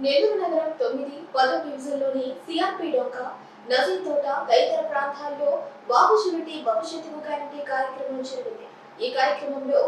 నెల్లూరు నగరం 9, 10 డివిజన్లోని సిఆర్పి డొంక, నజీర్ తోట తదితర ప్రాంతాల్లో బాబు షూరిటీ భవిష్యత్తుకు గ్యారంటీ కార్యక్రమం జరిగింది. ఈ కార్యక్రమంలో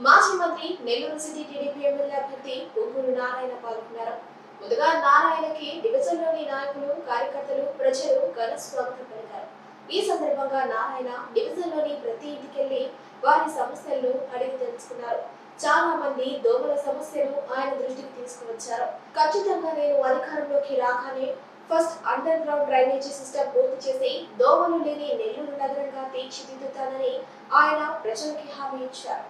మాజీ మంత్రి, నెల్లూరు సిటీ టీడీపీ ఎమ్మెల్యే అభ్యర్థి పొంగూరు నారాయణ పాల్గొన్నారు. ముందుగా నారాయణకి డివిజన్లోని నాయకులు, కార్యకర్తలు, ప్రజలు ఘన స్వాగతం పలికారు. ఈ సందర్భంగా నారాయణ డివిజన్లోని ప్రతి ఇంటికెళ్లి వారి సమస్యలను అడిగి తెలుసుకున్నారు. చాలా మంది దోమల సమస్యను ఆయన దృష్టికి తీసుకువచ్చారు. ఖచ్చితంగా నేను అధికారంలోకి రాగానే first under ground drainage system పూర్తి చేసి దోమలు లేని నెల్లూరు నగరంగా తీర్చిదిద్దుతానని ఆయన ప్రజలకి హామీ ఇచ్చారు.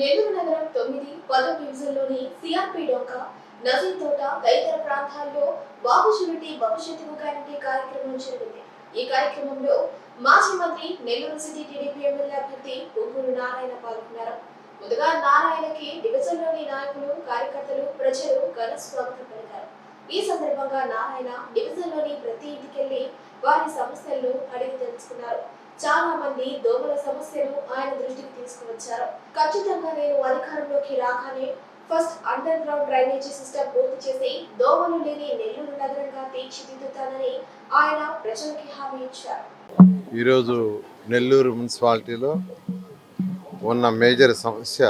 నెల్లూరు నగరం 9, 10 డివిజన్లోని సిఆర్పి డొంక, నజీర్ తోట తదితర ప్రాంతాల్లో బాబు షూరిటీ భవిష్యత్తుకు గ్యారంటీ కార్యక్రమం జరిగింది. ఈ కార్యక్రమంలో మాజీ మంత్రి, నెల్లూరు సిటీ టీడీపీ ఎమ్మెల్యే అభ్యర్థి పొంగూరు నారాయణ పాల్గొన్నారు. ముందుగా నారాయణకి డివిజన్లోని నాయకులు, కార్యకర్తలు, ప్రజలు ఘన స్వాగతం పలికారు. ఈ సందర్భంగా నారాయణ డివిజన్లోని ప్రతి ఇంటికెళ్లి వారి సమస్యలను అడిగి తెలుసుకున్నారు. చాలా మంది దోమల సమస్యను ఆయన దృష్టికి తీసుకువచ్చారు. ఖచ్చితంగా నేను అధికారంలోకి రాగానే first under ground drainage system పూర్తి చేసి దోమలు లేని నెల్లూరు నగరంగా తీర్చిదిద్దుతానని ఆయన ప్రజలకి హామీ ఇచ్చారు. ఈరోజు నెల్లూరు మున్సిపాలిటీలో ఉన్న మేజర్ సమస్య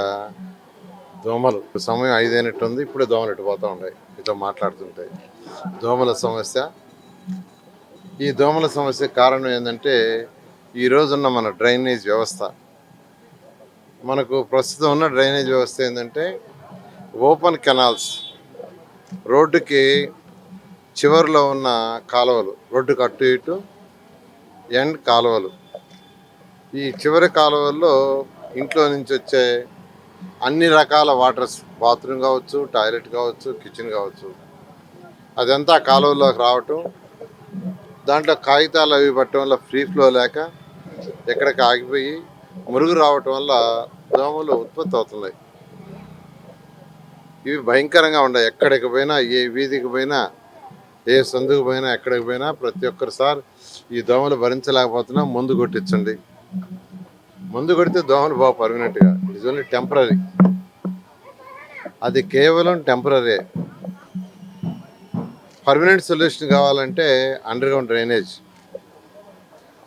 దోమలు. సమయం 5 అయినట్టుంది, ఇప్పుడే దోమలు ఎట్టిపోతూ ఉంటాయి. మీతో మాట్లాడుతుంటాయి దోమల సమస్య. ఈ దోమల సమస్య కారణం ఏంటంటే ఈ రోజున్న మన డ్రైనేజ్ వ్యవస్థ. మనకు ప్రస్తుతం ఉన్న డ్రైనేజ్ వ్యవస్థ ఏంటంటే ఓపెన్ కెనాల్స్, రోడ్డుకి చివరిలో ఉన్న కాలువలు, రోడ్డుకు అటు ఇటు ఎండ్ కాలువలు. ఈ చివరి కాలువల్లో ఇంట్లో నుంచి వచ్చే అన్ని రకాల వాటర్స్, బాత్రూమ్ కావచ్చు, టాయిలెట్ కావచ్చు, కిచెన్ కావచ్చు, అదంతా కాలువల్లోకి రావటం, దాంట్లో కాగితాలు అవి పట్టడం వల్ల ఫ్రీ ఫ్లో లేక ఎక్కడికి ఆగిపోయి మురుగు రావటం వల్ల దోమలు ఉత్పత్తి అవుతున్నాయి. ఇవి భయంకరంగా ఉన్నాయి. ఎక్కడికి పోయినా, ఏ వీధికి పోయినా, ఏ సందుకు పోయినా, ఎక్కడికి పోయినా ప్రతి ఒక్కరు సార్ ఈ దోమలు భరించలేకపోతున్నా మందు కొట్టించండి. మందు కొడితే దోమలు బాగా పర్మనెంట్గా, ఇట్స్ ఓన్లీ టెంపరీ. అది కేవలం టెంపరీ. పర్మనెంట్ సొల్యూషన్ కావాలంటే అండర్ గ్రౌండ్ డ్రైనేజ్.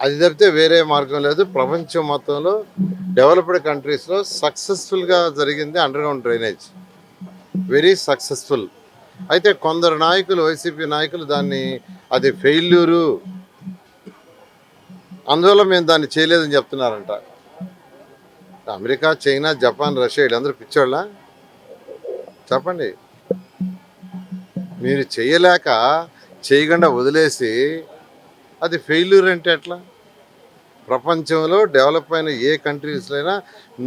అది తప్పితే వేరే మార్గం లేదు. ప్రపంచం మొత్తంలో డెవలప్డ్ కంట్రీస్లో సక్సెస్ఫుల్గా జరిగింది under ground drainage, very successful. అయితే కొందరు నాయకులు, వైసీపీ నాయకులు దాన్ని అది ఫెయిల్యూరు, అందువల్ల మేము దాన్ని చేయలేదని చెప్తున్నారంట. అమెరికా, చైనా, జపాన్, రష్యా వీళ్ళందరూ పిచ్చోళ్ళ? చెప్పండి. మీరు చేయలేక చేయకుండా వదిలేసి అది ఫెయిల్యూర్ అంటే ఎట్లా? ప్రపంచంలో డెవలప్ అయిన ఏ కంట్రీస్లో అయినా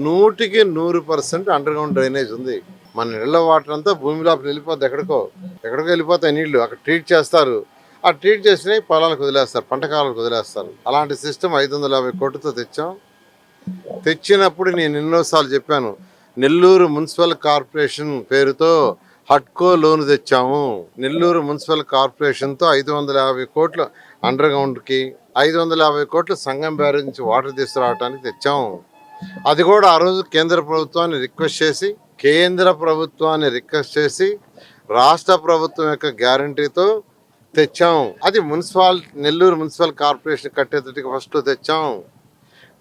100కి 100% అండర్ గ్రౌండ్ డ్రైనేజ్ ఉంది. మన నీళ్ళ వాటర్ అంతా భూమి లోపల వెళ్ళిపోద్ది, ఎక్కడికో వెళ్ళిపోతాయి నీళ్లు. అక్కడ ట్రీట్ చేస్తారు, ఆ ట్రీట్ చేసినవి పొలాలకు వదిలేస్తారు, పంట కాలాలకు వదిలేస్తారు. అలాంటి సిస్టమ్ 550 కోట్లతో తెచ్చాం. తెచ్చినప్పుడు నేను ఎన్నోసార్లు చెప్పాను, నెల్లూరు మున్సిపల్ కార్పొరేషన్ పేరుతో హట్కో లోన్ తెచ్చాము. నెల్లూరు మున్సిపల్ కార్పొరేషన్తో 550 కోట్లు అండర్ గ్రౌండ్కి, 550 కోట్లు సంగం బ్యారేజ్ నుంచి వాటర్ తీసుకురావడానికి తెచ్చాము. అది కూడా ఆ రోజు కేంద్ర ప్రభుత్వాన్ని రిక్వెస్ట్ చేసి రాష్ట్ర ప్రభుత్వం యొక్క గ్యారంటీతో తెచ్చాం. అది నెల్లూరు మున్సిపల్ కార్పొరేషన్ కట్టేటట్టుగా ఫస్ట్లో తెచ్చాం.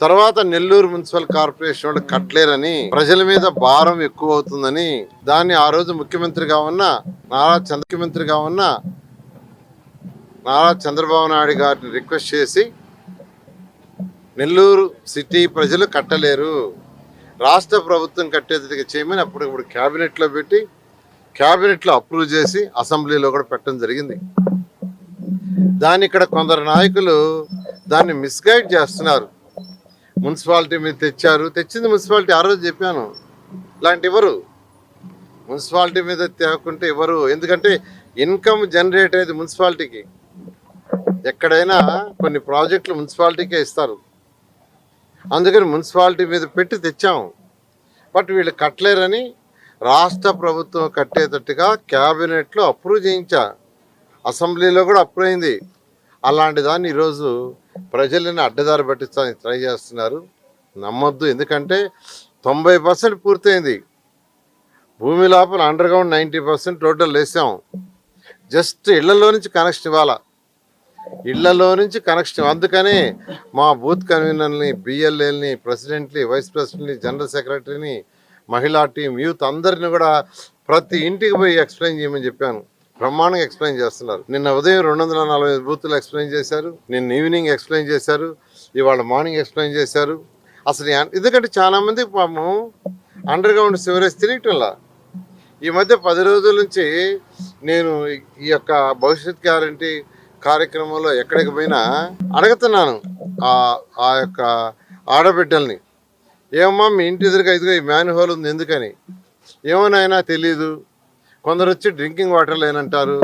తర్వాత నెల్లూరు మున్సిపల్ కార్పొరేషన్ వాళ్ళు కట్టలేరని, ప్రజల మీద భారం ఎక్కువ అవుతుందని, దాన్ని ఆ రోజు ముఖ్యమంత్రిగా ఉన్న నారా చంద్రబాబు నాయుడు గారిని రిక్వెస్ట్ చేసి నెల్లూరు సిటీ ప్రజలు కట్టలేరు, రాష్ట్ర ప్రభుత్వం కట్టేటట్టుగా చేయమని అప్పుడు క్యాబినెట్లో పెట్టి, క్యాబినెట్లో అప్రూవ్ చేసి అసెంబ్లీలో కూడా పెట్టడం జరిగింది. దాన్ని ఇక్కడ కొందరు నాయకులు దాన్ని మిస్గైడ్ చేస్తున్నారు. మున్సిపాలిటీ మీద తెచ్చింది మున్సిపాలిటీ. ఆ రోజు చెప్పాను, ఇలాంటి ఇవ్వరు, మున్సిపాలిటీ మీద తేకుంటే ఇవ్వరు. ఎందుకంటే ఇన్కమ్ జనరేట్ అయ్యేది మున్సిపాలిటీకి. ఎక్కడైనా కొన్ని ప్రాజెక్టులు మున్సిపాలిటీకే ఇస్తారు, అందుకని మున్సిపాలిటీ మీద పెట్టి తెచ్చాము. బట్ వీళ్ళు కట్టలేరని రాష్ట్ర ప్రభుత్వం కట్టేటట్టుగా క్యాబినెట్లో అప్రూవ్ చేయించా, అసెంబ్లీలో కూడా అప్రూవ్ అయింది. అలాంటి దాన్ని ఈరోజు ప్రజలని అడ్డదారి పట్టించడానికి ట్రై చేస్తున్నారు. నమ్మొద్దు. ఎందుకంటే 90% పూర్తయింది. భూమి లోపల అండర్ గ్రౌండ్ 90% టోటల్ వేసాం. జస్ట్ ఇళ్లలో నుంచి కనెక్షన్ ఇవ్వాలా, ఇళ్లలో నుంచి కనెక్షన్. అందుకని మా బూత్ కన్వీనర్ని, బిఎల్ఏల్ని, ప్రెసిడెంట్ని, వైస్ ప్రెసిడెంట్ని, జనరల్ సెక్రటరీని, మహిళా టీం, యూత్ అందరిని కూడా ప్రతి ఇంటికి పోయి ఎక్స్ప్లెయిన్ చేయమని చెప్పాను. బ్రహ్మాండంగా ఎక్స్ప్లెయిన్ చేస్తున్నారు. నిన్న ఉదయం 245 బూతులు ఎక్స్ప్లెయిన్ చేశారు, నిన్న ఈవినింగ్ ఎక్స్ప్లెయిన్ చేశారు, ఇవాళ మార్నింగ్ ఎక్స్ప్లెయిన్ చేశారు. అసలు ఎందుకంటే చాలామంది పాపం అండర్ గ్రౌండ్ సివరేజ్ తిరగటంలా. ఈ మధ్య 10 రోజుల నుంచి నేను ఈ యొక్క భవిష్యత్ గ్యారంటీ కార్యక్రమంలో ఎక్కడికి పోయినా అడుగుతున్నాను ఆ యొక్క ఆడబిడ్డల్ని, ఏమమ్మా మీ ఇంటి ఎదురుగా ఇదిగో ఈ మ్యాన్ హోల్ ఉంది ఎందుకని. ఏమోనైనా తెలీదు. కొందరు వచ్చి డ్రింకింగ్ వాటర్ లైన్ అంటారు,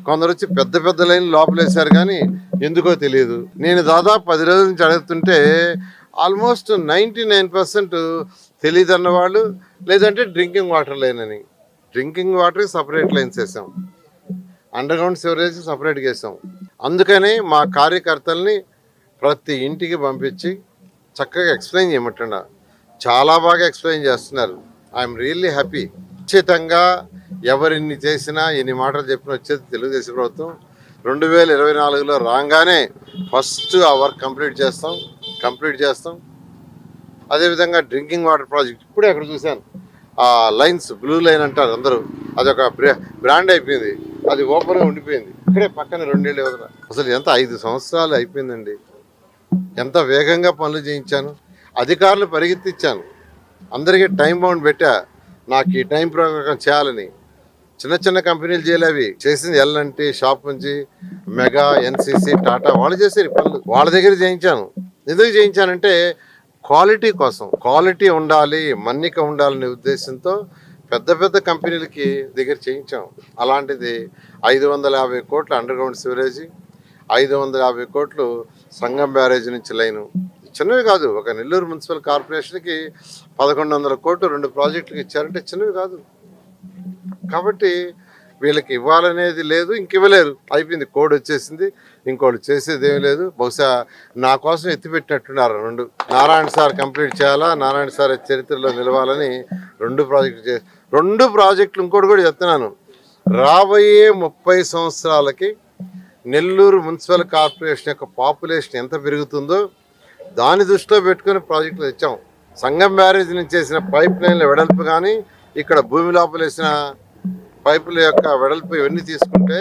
కొందరు వచ్చి పెద్ద పెద్ద లైన్ లోపలేశారు, కానీ ఎందుకో తెలియదు. నేను దాదాపు 10 రోజుల నుంచి అడుగుతుంటే ఆల్మోస్ట్ 99% తెలియదు అన్నవాళ్ళు, లేదంటే డ్రింకింగ్ వాటర్ లైన్ అని. డ్రింకింగ్ వాటర్కి సపరేట్ లైన్స్ వేసాం, అండర్ గ్రౌండ్ సివరేజ్ సపరేట్గా వేసాం. అందుకని మా కార్యకర్తల్ని ప్రతి ఇంటికి పంపించి చక్కగా ఎక్స్ప్లెయిన్ చేయమంటుండ. చాలా బాగా ఎక్స్ప్లెయిన్ చేస్తున్నారు. I'm really happy. ఖచ్చితంగా ఎవరిన్ని చేసినా ఎన్ని మాటలు చెప్పినా వచ్చేది తెలుగుదేశం ప్రభుత్వం. 2024లో రాగానే ఫస్ట్ ఆ వర్క్ కంప్లీట్ చేస్తాం. అదేవిధంగా డ్రింకింగ్ వాటర్ ప్రాజెక్ట్ ఇప్పుడే అక్కడ చూశాను, ఆ లైన్స్ బ్లూ లైన్ అంటారు అందరూ, అదొక బ్రాండ్ అయిపోయింది, అది ఓపెన్గా ఉండిపోయింది. ఇక్కడే పక్కన 2 ఏళ్ళు వదల. అసలు ఎంత 5 సంవత్సరాలు అయిపోయిందండి. ఎంత వేగంగా పనులు చేయించాను, అధికారులు పరిగెత్తిచ్చాను, అందరికీ టైం బౌండ్ పెట్టా, నాకు ఈ టైం ప్రకారం చేయాలని. చిన్న చిన్న కంపెనీలు చేయలేవి, చేసింది ఎల్ఎన్టీ, షాప్ నుంచి మెగా, ఎన్సీసీ, టాటా, వాళ్ళు చేసేది పనులు. వాళ్ళ దగ్గర చేయించాను. ఎందుకు చేయించానంటే క్వాలిటీ కోసం, క్వాలిటీ ఉండాలి, మన్నిక ఉండాలనే ఉద్దేశంతో పెద్ద పెద్ద కంపెనీలకి దగ్గర చేయించాం. అలాంటిది 550 కోట్ల అండర్ గ్రౌండ్ సివరేజ్, 550 కోట్లు సంగం బ్యారేజ్ నుంచి లైను. చిన్నవి కాదు. ఒక నెల్లూరు మున్సిపల్ కార్పొరేషన్కి 1100 కోట్లు 2 ప్రాజెక్టులకు ఇచ్చారంటే చిన్నవి కాదు. కాబట్టి వీళ్ళకి ఇవ్వాలనేది లేదు, ఇంక ఇవ్వలేరు, అయిపోయింది. కోడ్ వచ్చేసింది, ఇంకోటి చేసేది ఏమీ లేదు. బహుశా నా కోసం ఎత్తిపెట్టినట్టున్నారు 2. నారాయణ సార్ కంప్లీట్ చేయాలా, నారాయణ సార్ చరిత్రలో నిలవాలని 2 ప్రాజెక్టులు. ఇంకోటి కూడా చెప్తున్నాను, రాబోయే 30 సంవత్సరాలకి నెల్లూరు మున్సిపల్ కార్పొరేషన్ యొక్క పాపులేషన్ ఎంత పెరుగుతుందో దాన్ని దృష్టిలో పెట్టుకుని ప్రాజెక్టులు తెచ్చాం. సంగం బ్యారేజ్ నుంచి చేసిన పైప్ లైన్ల వెడల్పు కానీ, ఇక్కడ భూమి లోపల వేసిన పైపుల యొక్క వెడల్పు, ఇవన్నీ తీసుకుంటే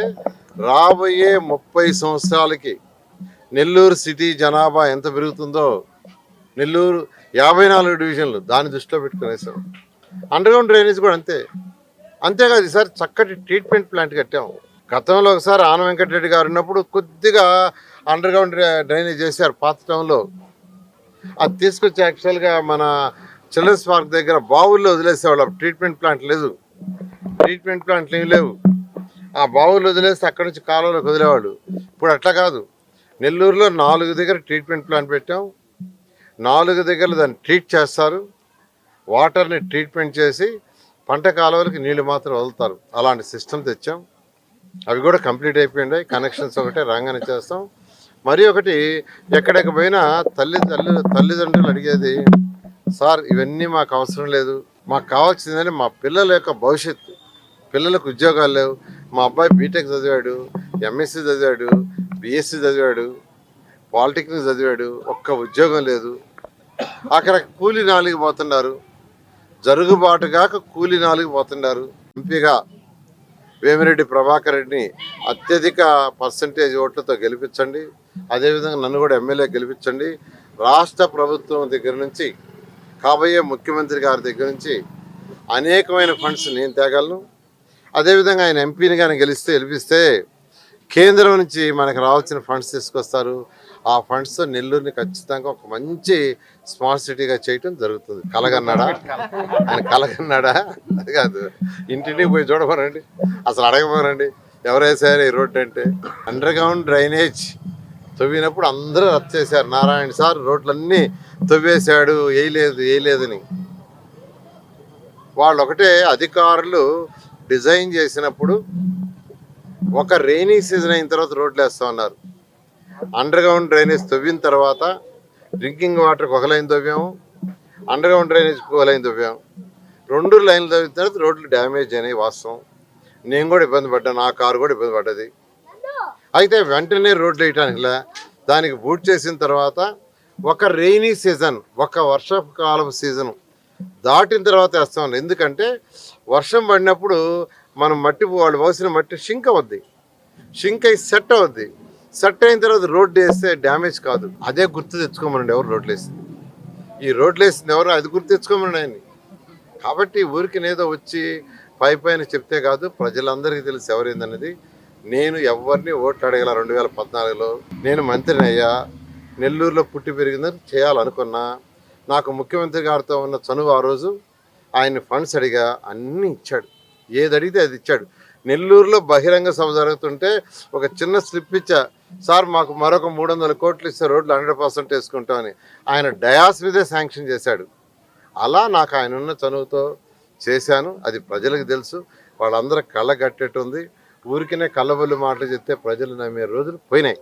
రాబోయే 30 సంవత్సరాలకి నెల్లూరు సిటీ జనాభా ఎంత పెరుగుతుందో, నెల్లూరు 54 డివిజన్లు దాన్ని దృష్టిలో పెట్టుకునేసాం. అండర్ గ్రౌండ్ డ్రైనేజ్ కూడా అంతేకాదు ఈసారి చక్కటి ట్రీట్మెంట్ ప్లాంట్ కట్టాం. గతంలో ఒకసారి ఆన వెంకటరెడ్డి గారు ఉన్నప్పుడు కొద్దిగా అండర్ గ్రౌండ్ డ్రైనేజ్ చేశారు పాత టౌన్లో. అది తీసుకొచ్చి యాక్చువల్గా మన చిల్డ్రన్స్ పార్క్ దగ్గర బావుల్లో వదిలేసేవాళ్ళు. ట్రీట్మెంట్ ప్లాంట్లు ఏమి లేవు. ఆ బావుల్లో వదిలేస్తే అక్కడి నుంచి కాలువలోకి వదిలేవాళ్ళు. ఇప్పుడు అట్లా కాదు. నెల్లూరులో 4 దగ్గర ట్రీట్మెంట్ ప్లాంట్ పెట్టాం. 4 దగ్గర దాన్ని ట్రీట్ చేస్తారు, వాటర్ని ట్రీట్మెంట్ చేసి పంట కాలువలకి నీళ్లు మాత్రం వదులుతారు. అలాంటి సిస్టమ్ తెచ్చాం. అవి కూడా కంప్లీట్ అయిపోయింది. కనెక్షన్స్ ఒకటే రాగానే చేస్తాం. మరి ఒకటి, ఎక్కడికి పోయినా తల్లిదండ్రులు అడిగేది, సార్ ఇవన్నీ మాకు అవసరం లేదు, మాకు కావాల్సిందని మా పిల్లల యొక్క భవిష్యత్తు. పిల్లలకు ఉద్యోగాలు లేవు. మా అబ్బాయి బీటెక్ చదివాడు, ఎంఎస్సీ చదివాడు, బిఎస్సీ చదివాడు, పాలిటెక్నిక్ చదివాడు, ఒక్క ఉద్యోగం లేదు. అక్కడ కూలీ నాలికి పోతున్నారు, జరుగుబాటుగాక కూలీ నాలికి పోతున్నారు. ఎంపీగా వేమిరెడ్డి ప్రభాకర్ రెడ్డిని అత్యధిక పర్సంటేజ్ ఓట్లతో గెలిపించండి. అదేవిధంగా నన్ను కూడా ఎమ్మెల్యే గెలిపించండి. రాష్ట్ర ప్రభుత్వం దగ్గర నుంచి, కాబోయే ముఖ్యమంత్రి గారి దగ్గర నుంచి అనేకమైన ఫండ్స్ నేను తేగలను. అదేవిధంగా ఆయన ఎంపీని కానీ గెలిపిస్తే కేంద్రం నుంచి మనకు రావాల్సిన ఫండ్స్ తీసుకొస్తారు. ఆ ఫండ్స్తో నెల్లూరుని ఖచ్చితంగా ఒక మంచి స్మార్ట్ సిటీగా చేయటం జరుగుతుంది. కలగన్నాడా అది కాదు, ఇంటింటికి పోయి చూడమనండి, అసలు అడగమనండి ఎవరేసారు ఈ రోడ్డు అంటే. అండర్ గ్రౌండ్ డ్రైనేజ్ తవ్వినప్పుడు అందరూ రద్దు చేశారు. నారాయణ సార్ రోడ్లన్నీ తవ్వేశాడు, వేయలేదని. వాళ్ళు ఒకటే, అధికారులు డిజైన్ చేసినప్పుడు ఒక రెయినీ సీజన్ అయిన తర్వాత రోడ్లు వేస్తా ఉన్నారు. అండర్ గ్రౌండ్ డ్రైనేజ్ తవ్విన తర్వాత డ్రింకింగ్ వాటర్కి ఒక లైన్ తవ్వాము, అండర్ గ్రౌండ్ డ్రైనేజ్కి ఒక లైన్ తవ్వాము. 2 లైన్లు తవ్విన తర్వాత రోడ్లు డ్యామేజ్ అయినాయి వాస్తవం. నేను కూడా ఇబ్బంది పడ్డాను, నా కారు కూడా ఇబ్బంది పడ్డది. అయితే వెంటనే రోడ్లు వేయటానికిలా దానికి బూట్ చేసిన తర్వాత ఒక రెయినీ సీజన్, ఒక వర్షకాలపు సీజను దాటిన తర్వాత వేస్తాం. ఎందుకంటే వర్షం పడినప్పుడు మనం మట్టి వాళ్ళు పోసిన మట్టి షింక్ అవుద్ది, షింక్ అయి సెట్ అవుద్ది. సెట్ అయిన తర్వాత రోడ్డు వేస్తే డ్యామేజ్ కాదు. అదే గుర్తు తెచ్చుకోమనండి ఎవరు రోడ్లు వేసింది, ఈ రోడ్లు వేసింది ఎవరు, అది గుర్తు తెచ్చుకోమనండి ఆయన్ని. కాబట్టి ఊరికి ఏదో వచ్చి పైన చెప్తే కాదు, ప్రజలందరికీ తెలిసి ఎవరైందనేది. నేను ఎవరిని ఓట్లు అడగల. 2014లో నేను మంత్రిని అయ్యా, నెల్లూరులో పుట్టి పెరిగిందని చేయాలనుకున్నా. నాకు ముఖ్యమంత్రి గారితో ఉన్న చనువు ఆ రోజు, ఆయన ఫండ్స్ అడిగా, అన్నీ ఇచ్చాడు, ఏది అడిగితే అది ఇచ్చాడు. నెల్లూరులో బహిరంగ సభ జరుగుతుంటే ఒక చిన్న స్లిప్ ఇచ్చా, సార్ మాకు మరొక 300 కోట్లు ఇస్తే రోడ్లు 100% వేసుకుంటామని. ఆయన డయాస్ మీదే శాంక్షన్ చేశాడు. అలా నాకు ఆయన ఉన్న చనువుతో చేశాను. అది ప్రజలకు తెలుసు, వాళ్ళందరూ కళ్ళ కట్టేట్టుంది. ఊరికనే కళ్ళబొల్లి మాటలు చెప్తే ప్రజలు నమ్మే రోజులు పోయినాయి.